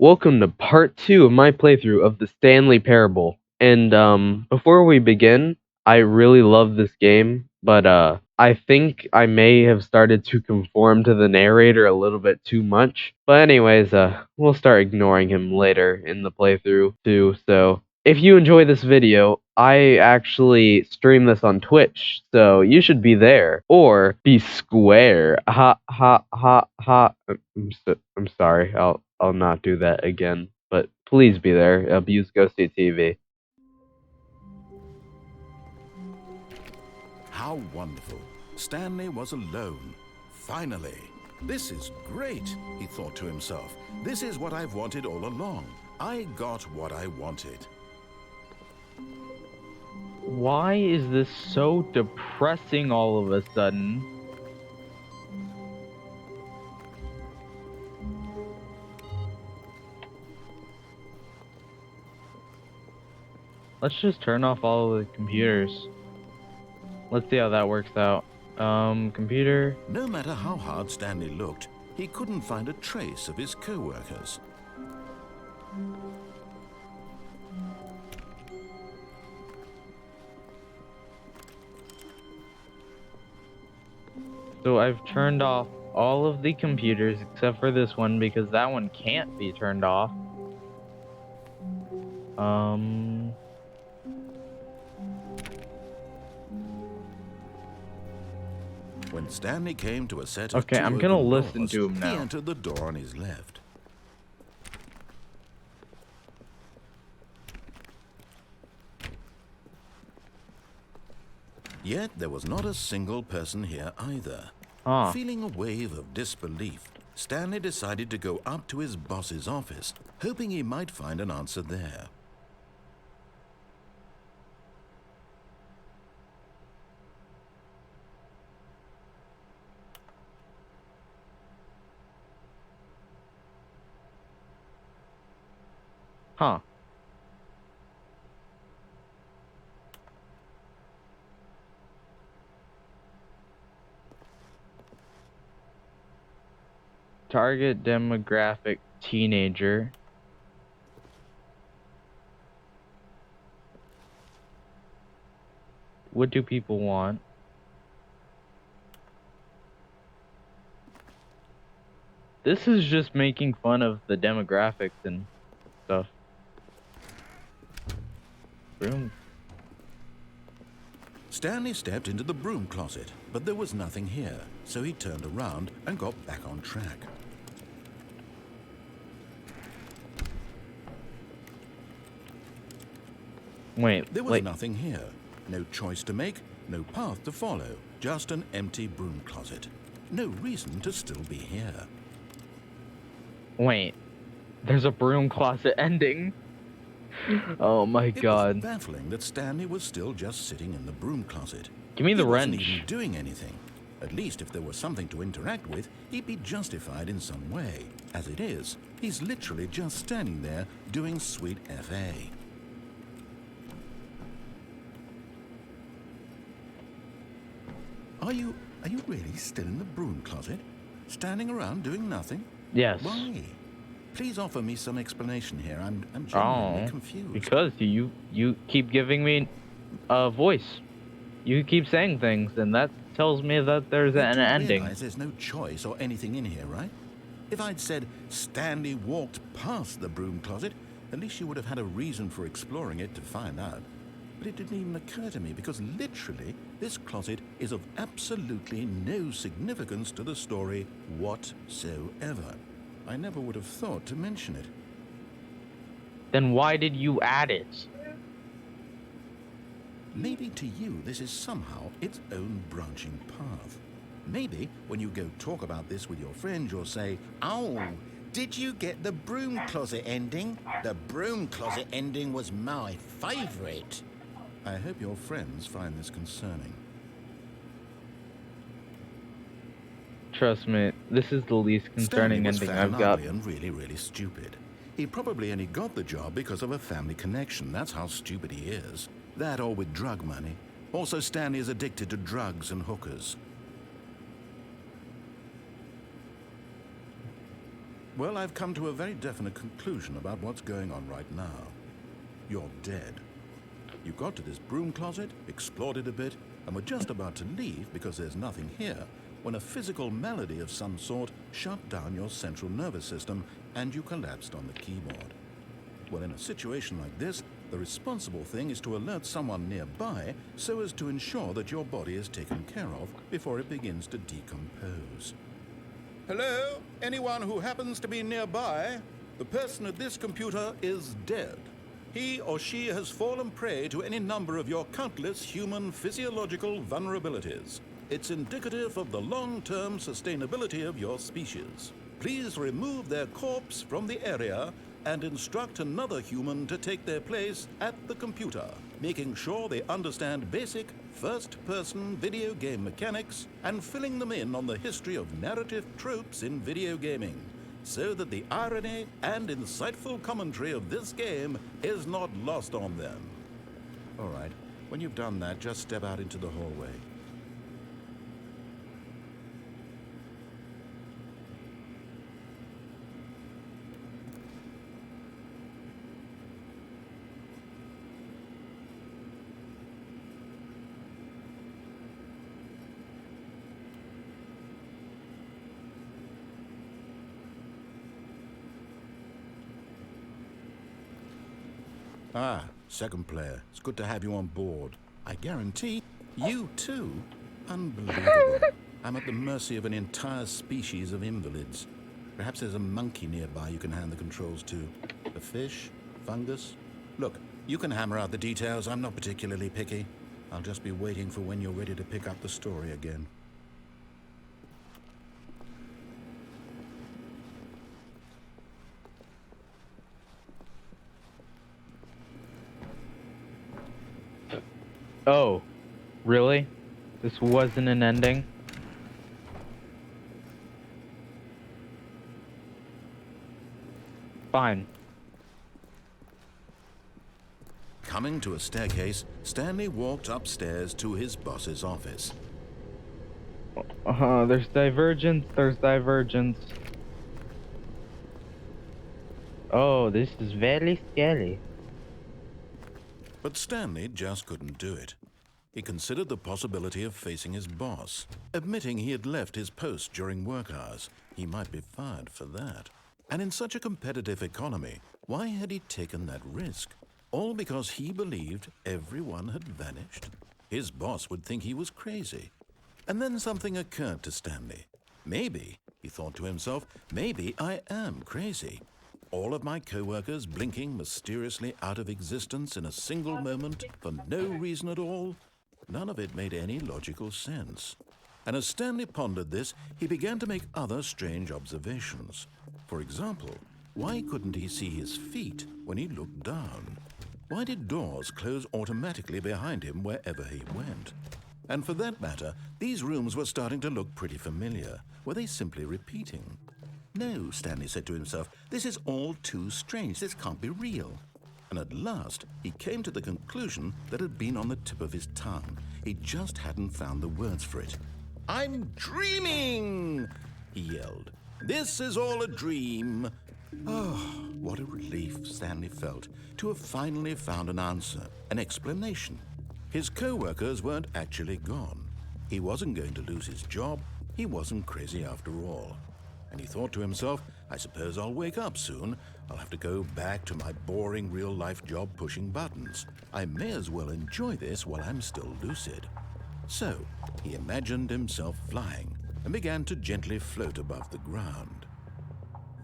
Welcome to part 2 of my playthrough of the Stanley Parable. And before we begin, I really love this game, but I think I may have started to conform to the narrator a little bit too much. But anyways, we'll start ignoring him later in the playthrough too. So if you enjoy this video, I actually stream this on Twitch, so you should be there or be square. Ha ha ha ha. I'm sorry. I'll not do that again. But please be there. Abuse Ghosty TV. How wonderful. Stanley was alone. Finally. This is great, he thought to himself. This is what I've wanted all along. I got what I wanted. Why is this so depressing all of a sudden? Let's just turn off all of the computers. Let's see how that works out. Computer. No matter how hard Stanley looked, he couldn't find a trace of his co-workers. So I've turned off all of the computers except for this one because that one can't be turned off. When Stanley came to a set of Okay, I'm gonna open listen doors, to him he now. entered the door on his left. Yet there was not a single person here either. Huh. Feeling a wave of disbelief, Stanley decided to go up to his boss's office, hoping he might find an answer there. Huh. Target demographic teenager. What do people want? This is just making fun of the demographics and stuff. Broom. Stanley stepped into the broom closet, but there was nothing here, so he turned around and got back on track. Wait, There was nothing here. No choice to make, no path to follow, just an empty broom closet. No reason to still be here. wait. There's a broom closet ending. Oh my It was god. baffling that Stanley was still just sitting in the broom closet. Give me the He wasn't wrench. even doing anything. At least if there was something to interact with, he'd be justified in some way. As it is, he's literally just standing there doing sweet FA. Are you really still in the broom closet? Standing around doing nothing? Yes. Why? Please offer me some explanation here. I'm genuinely confused. Because you keep giving me a voice. You keep saying things, and that tells me that there's You an do ending. realize there's no choice or anything in here, right? If I'd said Stanley walked past the broom closet, at least you would have had a reason for exploring it to find out. But it didn't even occur to me because literally this closet is of absolutely no significance to the story whatsoever. I never would have thought to mention it. Then why did you add it? Maybe to you this is somehow its own branching path. Maybe when you go talk about this with your friend, you'll say, "Oh, did you get the broom closet ending? The broom closet ending was my favorite." I hope your friends find this concerning. Trust me, this is the least concerning Stanley was ending fat I've and got. ugly and really, really stupid. He probably only got the job because of a family connection. That's how stupid he is. That or with drug money. Also, Stanley is addicted to drugs and hookers. Well, I've come to a very definite conclusion about what's going on right now. You're dead. You got to this broom closet, explored it a bit, and were just about to leave because there's nothing here, when a physical malady of some sort shut down your central nervous system and you collapsed on the keyboard. Well, in a situation like this, the responsible thing is to alert someone nearby so as to ensure that your body is taken care of before it begins to decompose. Hello? Anyone who happens to be nearby? The person at this computer is dead. He or she has fallen prey to any number of your countless human physiological vulnerabilities. It's indicative of the long-term sustainability of your species. Please remove their corpse from the area and instruct another human to take their place at the computer, making sure they understand basic first-person video game mechanics and filling them in on the history of narrative tropes in video gaming, so that the irony and insightful commentary of this game is not lost on them. All right, when you've done that, just step out into the hallway. Ah, second player. It's good to have you on board. I guarantee you too. Unbelievable. I'm at the mercy of an entire species of invalids. Perhaps there's a monkey nearby you can hand the controls to. A fish? Fungus? Look, you can hammer out the details. I'm not particularly picky. I'll just be waiting for when you're ready to pick up the story again. Oh, really? This wasn't an ending? Fine. Coming to a staircase, Stanley walked upstairs to his boss's office. There's divergence. Oh, this is very scary. But Stanley just couldn't do it. He considered the possibility of facing his boss. Admitting he had left his post during work hours, he might be fired for that. And in such a competitive economy, why had he taken that risk? All because he believed everyone had vanished? His boss would think he was crazy. And then something occurred to Stanley. Maybe, he thought to himself, maybe I am crazy. All of my co-workers blinking mysteriously out of existence in a single moment for no reason at all? None of it made any logical sense. And as Stanley pondered this, he began to make other strange observations. For example, why couldn't he see his feet when he looked down? Why did doors close automatically behind him wherever he went? And for that matter, these rooms were starting to look pretty familiar. Were they simply repeating? No, Stanley said to himself, this is all too strange. This can't be real. And at last, he came to the conclusion that had been on the tip of his tongue. He just hadn't found the words for it. I'm dreaming, he yelled. This is all a dream. Oh, what a relief Stanley felt to have finally found an answer, an explanation. His co-workers weren't actually gone. He wasn't going to lose his job. He wasn't crazy after all. And he thought to himself, I suppose I'll wake up soon. I'll have to go back to my boring real-life job pushing buttons. I may as well enjoy this while I'm still lucid. So, he imagined himself flying and began to gently float above the ground.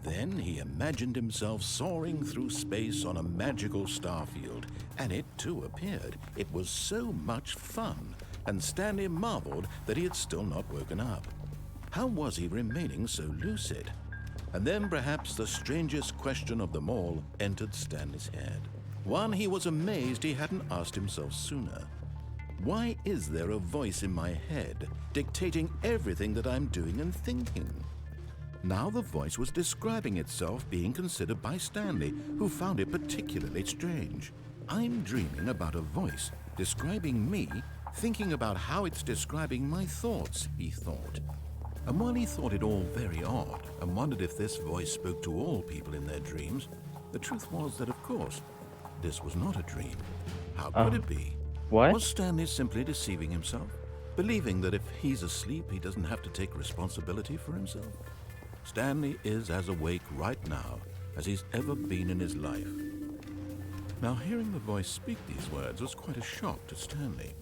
Then he imagined himself soaring through space on a magical starfield, and it too appeared. It was so much fun, and Stanley marveled that he had still not woken up. How was he remaining so lucid? And then perhaps the strangest question of them all entered Stanley's head. One he was amazed he hadn't asked himself sooner. Why is there a voice in my head dictating everything that I'm doing and thinking? Now the voice was describing itself being considered by Stanley, who found it particularly strange. I'm dreaming about a voice describing me, thinking about how it's describing my thoughts, he thought. And while he thought it all very odd and wondered if this voice spoke to all people in their dreams, the truth was that, of course, this was not a dream. How could it be? What? Was Stanley simply deceiving himself, believing that if he's asleep, he doesn't have to take responsibility for himself? Stanley is as awake right now as he's ever been in his life. Now, hearing the voice speak these words was quite a shock to Stanley.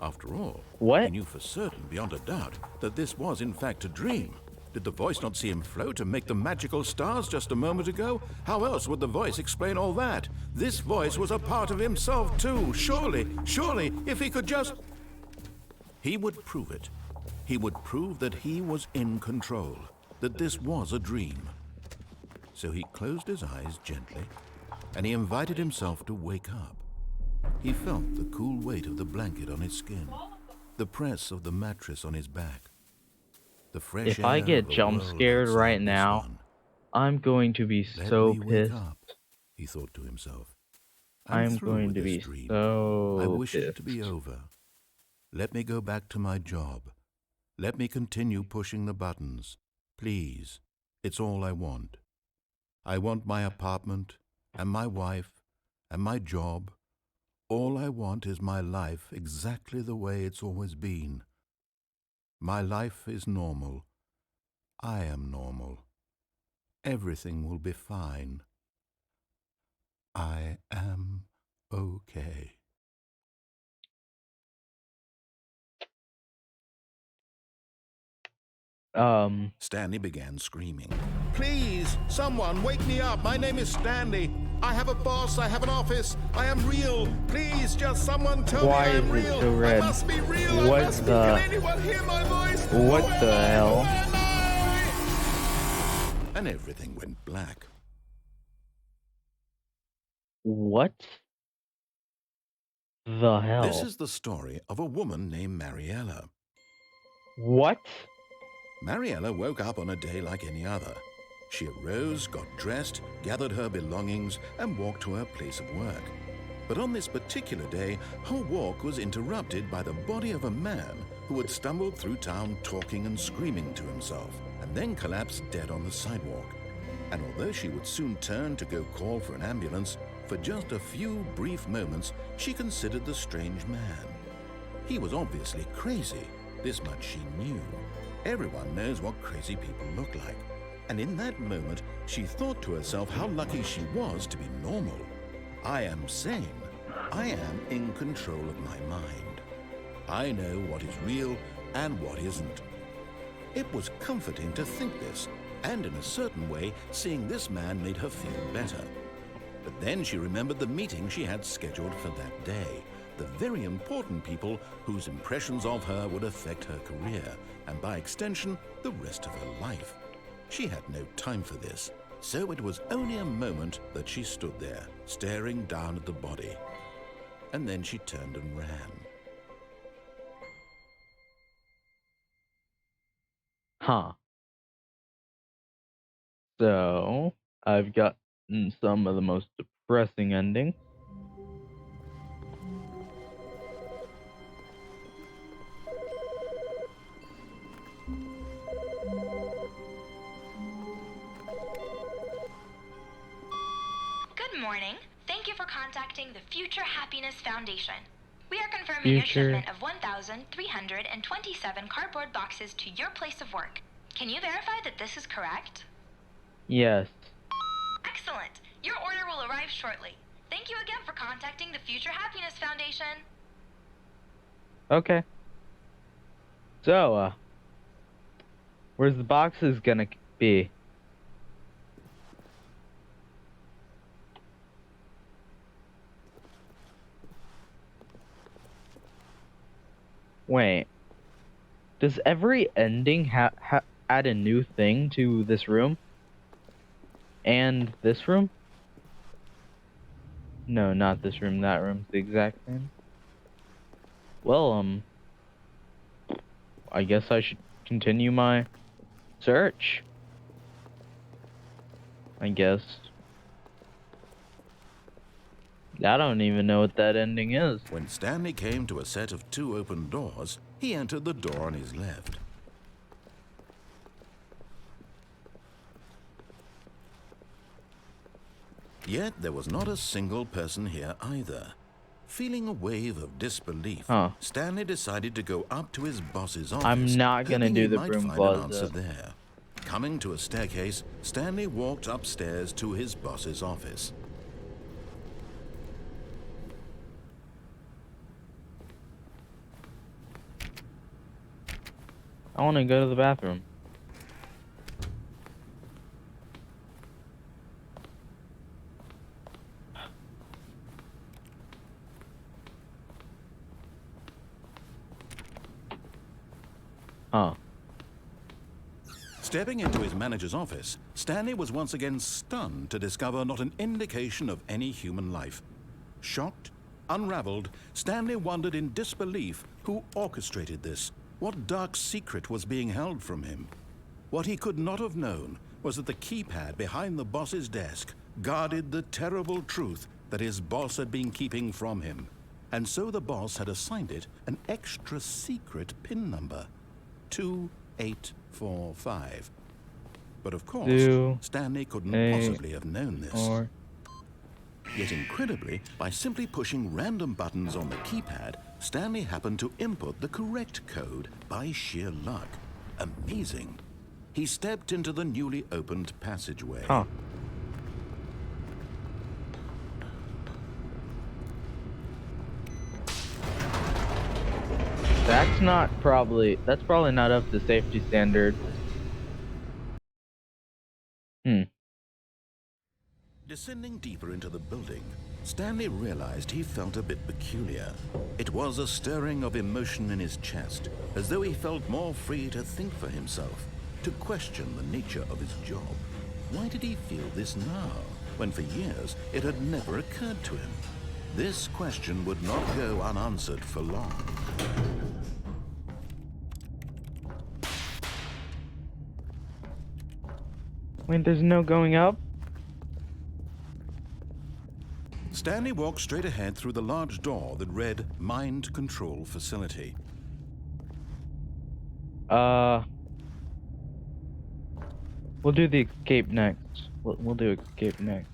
After all, What? he knew for certain, beyond a doubt, that this was in fact a dream. Did the voice not see him float and make the magical stars just a moment ago? How else would the voice explain all that? This voice was a part of himself too. Surely, if he could just... He would prove it. He would prove that he was in control, that this was a dream. So he closed his eyes gently, and he invited himself to wake up. He felt the cool weight of the blanket on his skin, the press of the mattress on his back, the fresh If air I of get the jump world scared outside right the now, sun. I'm going to be Let so me wake pissed. up, he thought to himself. I'm through going with to this be dream. so I wish pissed. it to be over. Let me go back to my job. Let me continue pushing the buttons. Please, it's all I want. I want my apartment, and my wife, and my job. All I want is my life exactly the way it's always been. My life is normal. I am normal. Everything will be fine. I am okay. Stanley began screaming. Please, someone, wake me up. My name is Stanley. I have a boss. I have an office. I am real. Please, just someone tell me I am Why is it real. so red? I must be real. What I must the- be. Can anyone hear my voice? What Who the am I? hell? Who am I? And everything went black. What the hell? This is the story of a woman named Mariella. What? Mariella woke up on a day like any other. She arose, got dressed, gathered her belongings, and walked to her place of work. But on this particular day, her walk was interrupted by the body of a man who had stumbled through town talking and screaming to himself, and then collapsed dead on the sidewalk. And although she would soon turn to go call for an ambulance, for just a few brief moments, she considered the strange man. He was obviously crazy. This much she knew. Everyone knows what crazy people look like. And in that moment, she thought to herself how lucky she was to be normal. I am sane. I am in control of my mind. I know what is real and what isn't. It was comforting to think this, and in a certain way, seeing this man made her feel better. But then she remembered the meeting she had scheduled for that day. The very important people whose impressions of her would affect her career, and by extension, the rest of her life. She had no time for this, so it was only a moment that she stood there, staring down at the body. And then she turned and ran. Huh. So, I've gotten some of the most depressing endings. Good morning. Thank you for contacting the Future Happiness Foundation. We are confirming your Future- shipment of 1,327 cardboard boxes to your place of work. Can you verify that this is correct? Yes. Excellent. Your order will arrive shortly. Thank you again for contacting the Future Happiness Foundation. Okay. So, where's the boxes gonna be? Wait. Does every ending add a new thing to this room? And this room? No, not this room. That room's the exact same. Well, I guess I should continue my search. I guess. I don't even know what that ending is. When Stanley came to a set of 2 open doors, he entered the door on his left. Yet there was not a single person here either. Feeling a wave of disbelief, Huh. Stanley decided to go up to his boss's office, I'm not gonna hoping do he the might broom find an answer closet. there. Coming to a staircase, Stanley walked upstairs to his boss's office. I want to go to the bathroom. Huh. Stepping into his manager's office, Stanley was once again stunned to discover not an indication of any human life. Shocked, unraveled, Stanley wondered in disbelief who orchestrated this. What dark secret was being held from him? What he could not have known was that the keypad behind the boss's desk guarded the terrible truth that his boss had been keeping from him. And so the boss had assigned it an extra secret PIN number, 2845. But of course, Stanley couldn't possibly have known this. Yet incredibly, by simply pushing random buttons on the keypad, Stanley happened to input the correct code by sheer luck. Amazing. He stepped into the newly opened passageway. Huh. That's probably not up to safety standard. Descending deeper into the building, Stanley realized he felt a bit peculiar. It was a stirring of emotion in his chest, as though he felt more free to think for himself, to question the nature of his job. Why did he feel this now, when for years it had never occurred to him? This question would not go unanswered for long. Wait, there's no going up? Stanley walked straight ahead through the large door that read Mind Control Facility. We'll do the escape next. We'll do escape next.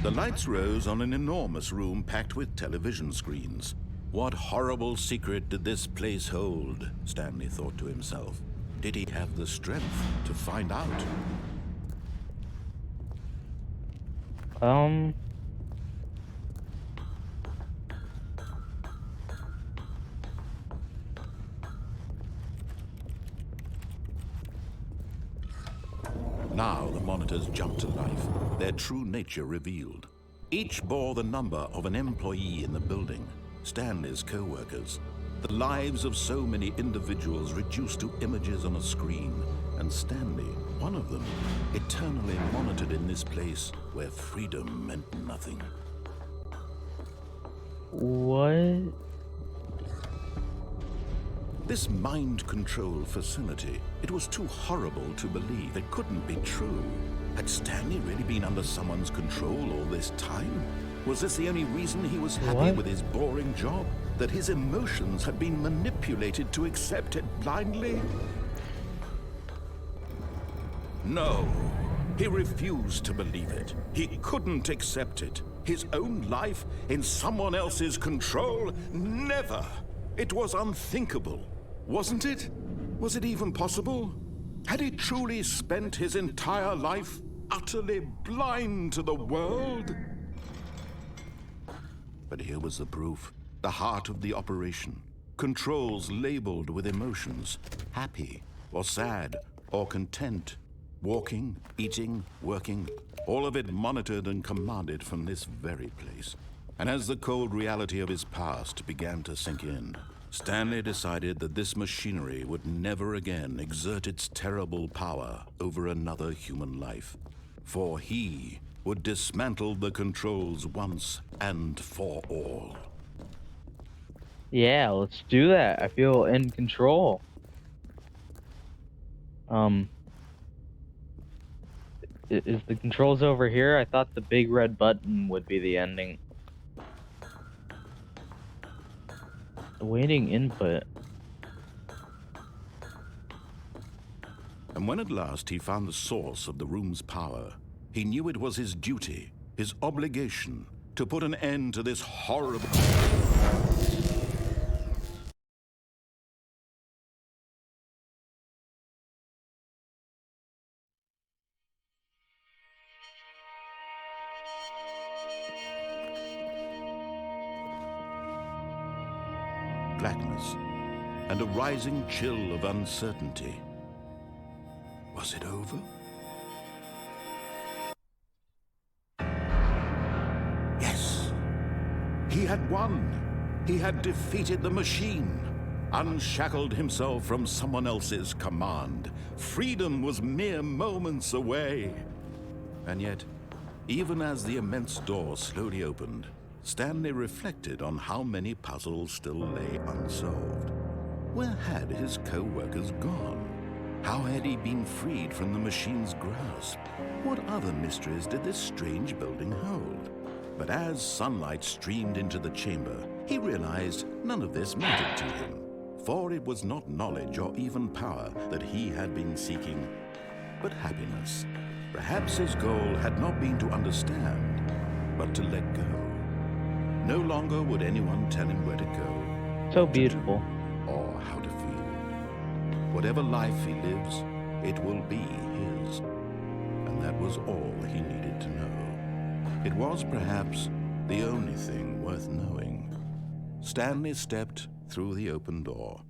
The lights rose on an enormous room packed with television screens. What horrible secret did this place hold? Stanley thought to himself. Did he have the strength to find out? Now the monitors jumped to life, their true nature revealed. Each bore the number of an employee in the building, Stanley's co-workers. The lives of so many individuals reduced to images on a screen, and Stanley, one of them, eternally monitored in this place where freedom meant nothing. What? This mind control facility, it was too horrible to believe. It couldn't be true. Had Stanley really been under someone's control all this time? Was this the only reason he was happy with his boring job? That his emotions had been manipulated to accept it blindly? No, he refused to believe it. He couldn't accept it. His own life in someone else's control? Never! It was unthinkable, wasn't it? Was it even possible? Had he truly spent his entire life utterly blind to the world? But here was the proof, the heart of the operation. Controls labeled with emotions, happy or sad or content. Walking, eating, working, all of it monitored and commanded from this very place. And as the cold reality of his past began to sink in, Stanley decided that this machinery would never again exert its terrible power over another human life. For he would dismantle the controls once and for all. Yeah, let's do that. I feel in control. Is the controls over here? I thought the big red button would be the ending. Awaiting input. And when at last he found the source of the room's power, he knew it was his duty, his obligation, to put an end to this horrible... blackness and a rising chill of uncertainty. Was it over? Yes. He had won. He had defeated the machine, unshackled himself from someone else's command. Freedom was mere moments away. And yet, even as the immense door slowly opened, Stanley reflected on how many puzzles still lay unsolved. Where had his co-workers gone? How had he been freed from the machine's grasp? What other mysteries did this strange building hold? But as sunlight streamed into the chamber, he realized none of this mattered to him, for it was not knowledge or even power that he had been seeking, but happiness. Perhaps his goal had not been to understand, but to let go. No longer would anyone tell him where to go, So what to beautiful. do, or how to feel. Whatever life he lives, it will be his. And that was all he needed to know. It was perhaps the only thing worth knowing. Stanley stepped through the open door.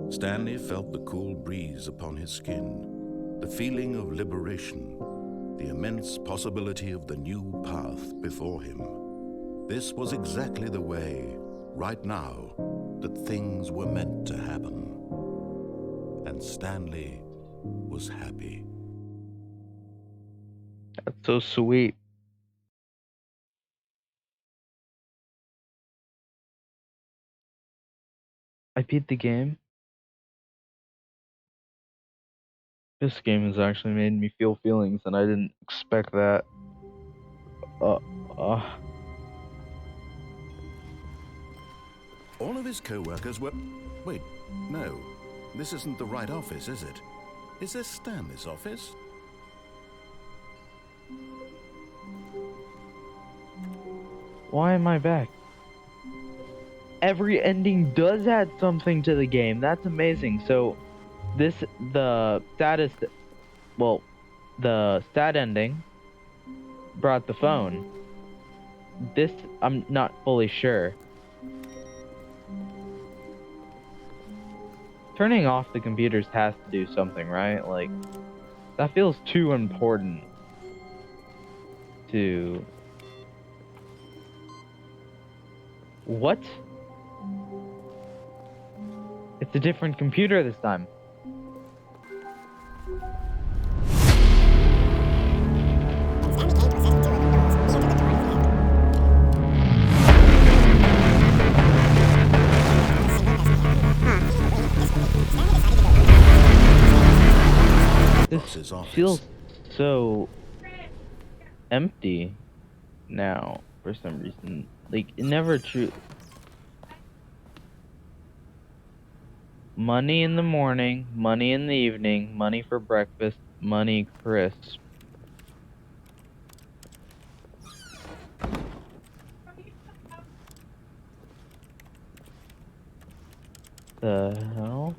Stanley felt the cool breeze upon his skin, the feeling of liberation, the immense possibility of the new path before him. This was exactly the way, right now, that things were meant to happen. And Stanley was happy. That's so sweet. I beat the game. This game has actually made me feel feelings, and I didn't expect that. Uh, uh, All of his co-workers were... Wait, no. This isn't the right office, is it? Is this Stanley's office? why am I back? Every ending does add something to the game. That's amazing. So, the stat ending brought the phone. This, I'm not fully sure. Turning off the computers has to do something, right? Like, that feels too important to... What? It's a different computer this time. This feels so empty now for some reason. Like, it never true. Money in the morning, money in the evening, money for breakfast, money crisp. The hell?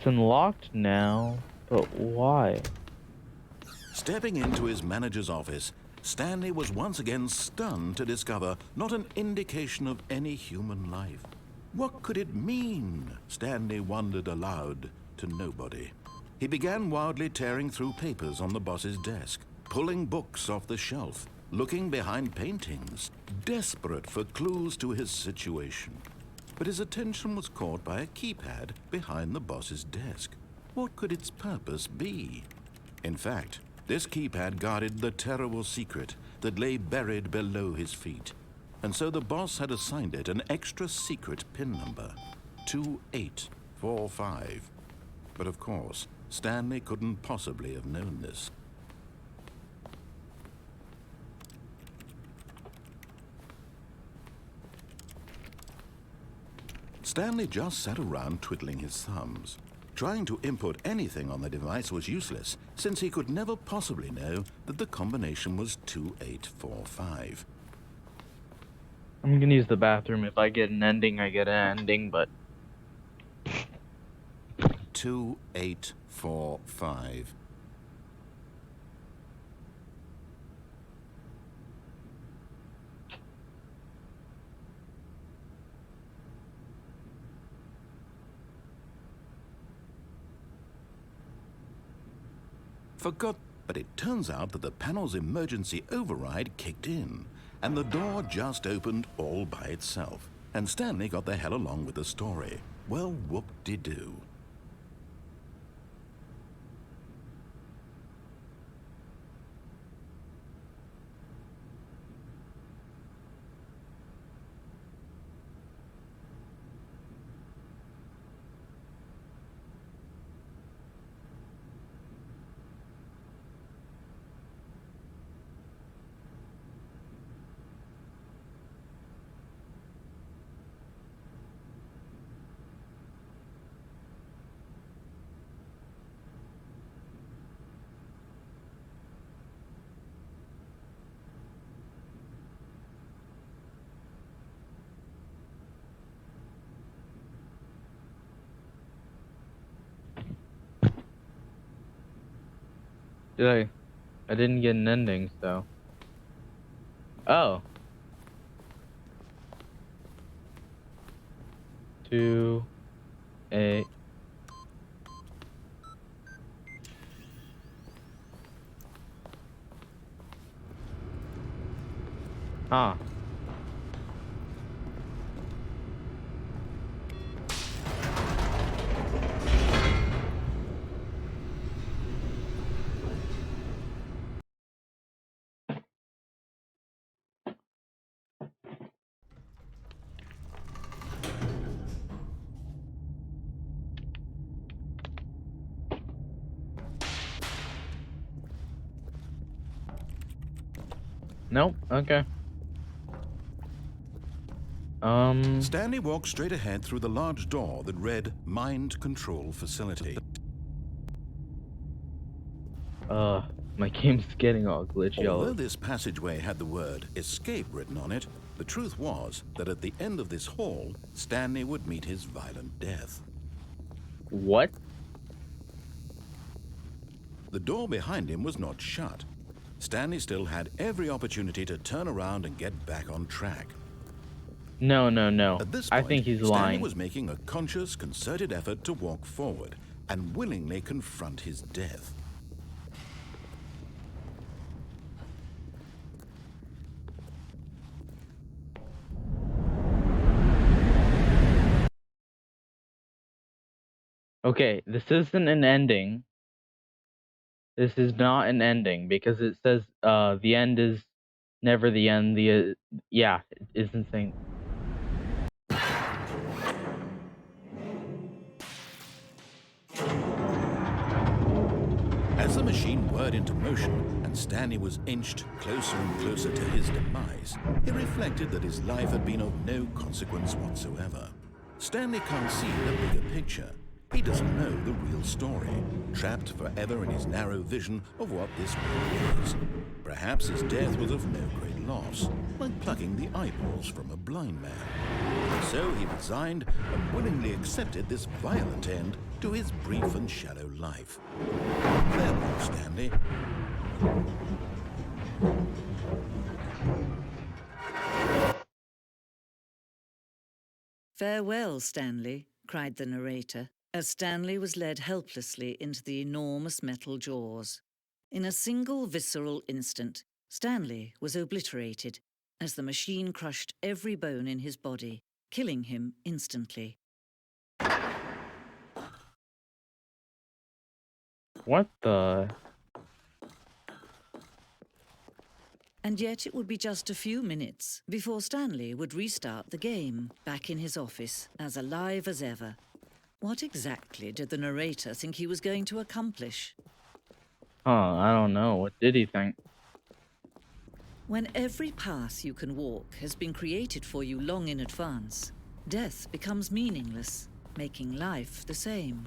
It's unlocked now, but why? Stepping into his manager's office, Stanley was once again stunned to discover not an indication of any human life. What could it mean? Stanley wondered aloud to nobody. He began wildly tearing through papers on the boss's desk, pulling books off the shelf, looking behind paintings, desperate for clues to his situation. But his attention was caught by a keypad behind the boss's desk. What could its purpose be? In fact, this keypad guarded the terrible secret that lay buried below his feet. And so the boss had assigned it an extra secret PIN number, 2845. But of course, Stanley couldn't possibly have known this. Stanley just sat around twiddling his thumbs. Trying to input anything on the device was useless, since he could never possibly know that the combination was 2845. I'm gonna use the bathroom. If I get an ending, I get an ending, but 2845. But it turns out that the panel's emergency override kicked in, and the door just opened all by itself, and Stanley got the hell along with the story. Well, whoop-de-doo. did I? I didn't get an ending, so. Oh. 2, 8. Huh. Nope. Okay. Stanley walked straight ahead through the large door that read Mind Control Facility. My game's getting all glitchy. Although this passageway had the word escape written on it, the truth was that at the end of this hall, Stanley would meet his violent death. What? The door behind him was not shut. Stanley still had every opportunity to turn around and get back on track. No, no, no. At this I point, think he's Stanley lying. was making a conscious, concerted effort to walk forward and willingly confront his death. Okay, this isn't an ending. This is not an ending because it says the end is never the end. Yeah, it is insane. As the machine whirred into motion and Stanley was inched closer and closer to his demise, he reflected that his life had been of no consequence whatsoever. Stanley can't see the bigger picture. He doesn't know the real story, trapped forever in his narrow vision of what this world is. Perhaps his death was of no great loss, like plucking the eyeballs from a blind man. So he resigned and willingly accepted this violent end to his brief and shallow life. Farewell, Stanley. "Farewell, Stanley," cried the narrator, as Stanley was led helplessly into the enormous metal jaws. In a single visceral instant, Stanley was obliterated as the machine crushed every bone in his body, killing him instantly. What the? And yet it would be just a few minutes before Stanley would restart the game, back in his office, as alive as ever. What exactly did the narrator think he was going to accomplish? I don't know. What did he think? When every path you can walk has been created for you long in advance, Death becomes meaningless, making life the same.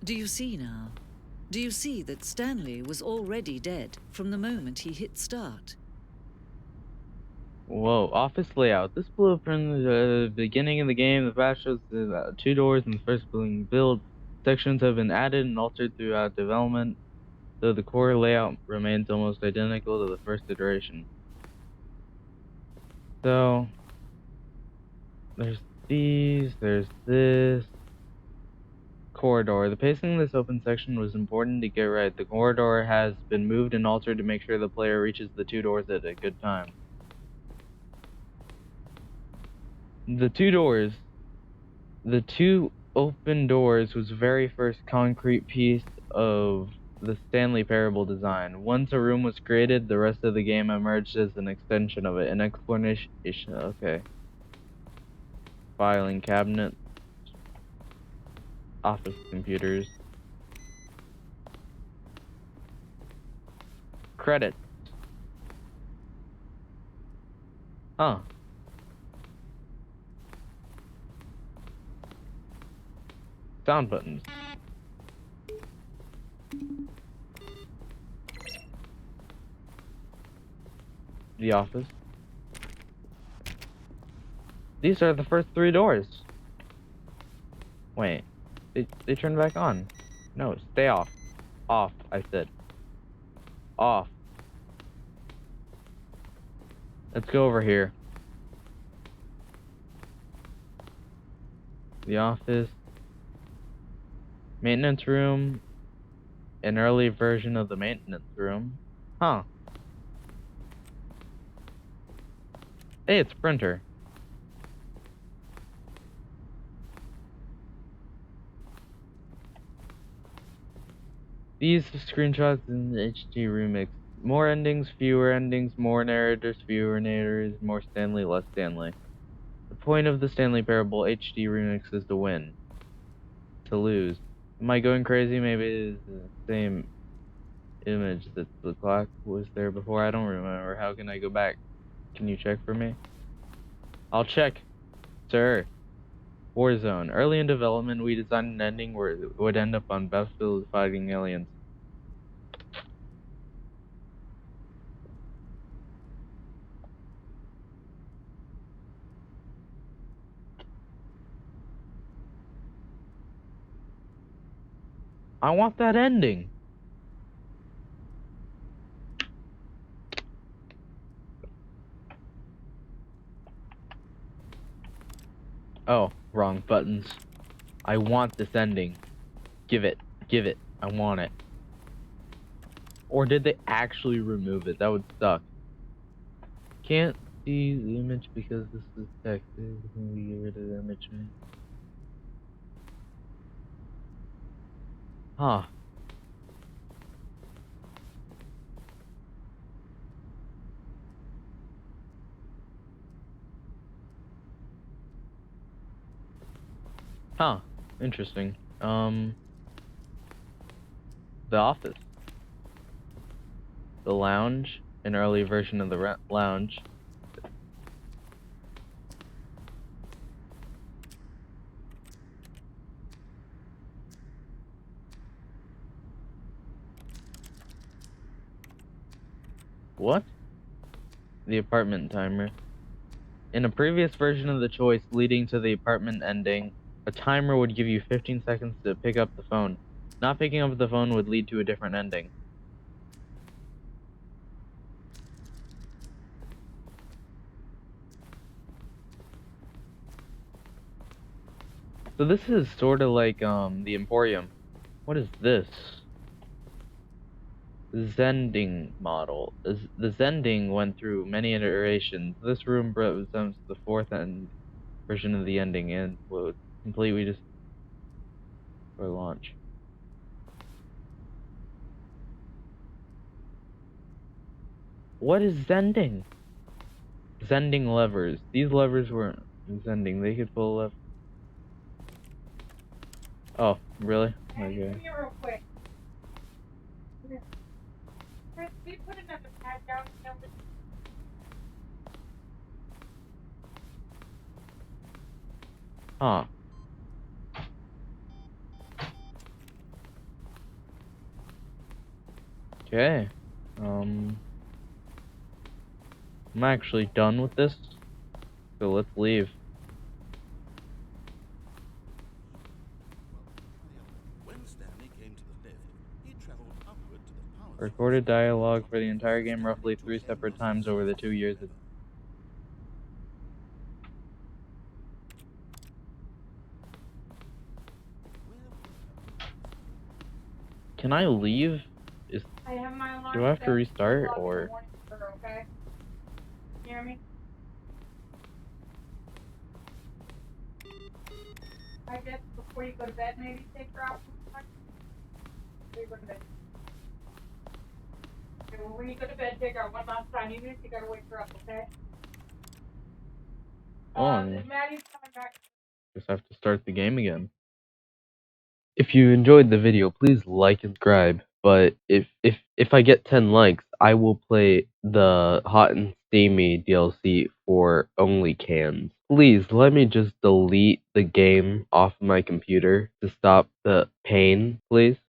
Do you see now? Do you see that Stanley was already dead from the moment he hit start? Whoa, office layout. This blueprint is the beginning of the game. The path shows the 2 doors in the first building build. Sections have been added and altered throughout development, though the core layout remains almost identical to the first iteration. So, there's these, there's this. Corridor. The pacing of this open section was important to get right. The corridor has been moved and altered to make sure the player reaches the 2 doors at a good time. The 2 open doors was the very first concrete piece of the Stanley Parable design. Once a room was created, the rest of the game emerged as an extension of it. An explanation, okay. Filing cabinet, office computers. Credit. Huh. Sound buttons. The office. These are the first 3 doors. Wait, they turned back on. No, stay off. Off, I said. Off. Let's go over here. The office. Maintenance room. An early version of the maintenance room. Huh. Hey, it's a printer. These screenshots in the HD remix. More endings, fewer endings, more narrators, fewer narrators, more Stanley, less Stanley. The point of the Stanley Parable HD remix is to win. To lose. Am I going crazy? Maybe it's the same image that the clock was there before. I don't remember. How can I go back? Can you check for me? I'll check, sir. Warzone. Early in development, we designed an ending where it would end up on Battlefield fighting aliens. I want that ending. Oh, wrong buttons. I want this ending. Give it. Give it. I want it. Or did they actually remove it? That would suck. Can't see the image because this is text. Can we get rid of the image? Huh. Huh. Interesting. The office. The lounge. An early version of the lounge. What? The apartment timer. In a previous version of the choice leading to the apartment ending, a timer would give you 15 seconds to pick up the phone. Not picking up the phone would lead to a different ending. So this is sort of like the Emporium. What is this? Zending model. The Zending went through many iterations. This room represents the 4th end version of the ending and was completely just for launch. What is Zending? Zending levers. These levers weren't Zending. They could pull left. Oh, really? Okay. Come here real quick. Chris, we put another pad down. Huh. Okay. I'm actually done with this, so let's leave. When Stanley came to the lift, he traveled upward to the power source. Recorded dialogue for the entire game roughly 3 separate times over the 2 years. Can I leave? I have my alarm Do I have to set restart 2 o'clock in the or? morning for her, okay? You hear me? I guess before you go to bed, maybe take her out sometime. Before you go to bed. Okay, well, when you go to bed, take her out one last time, even if you gotta wake her up, okay? If Maddie's coming back. Just have to start the game again. If you enjoyed the video, please like and subscribe. But if I get 10 likes, I will play the Hot and Steamy DLC for only cans. Please let me just delete the game off my computer to stop the pain, please.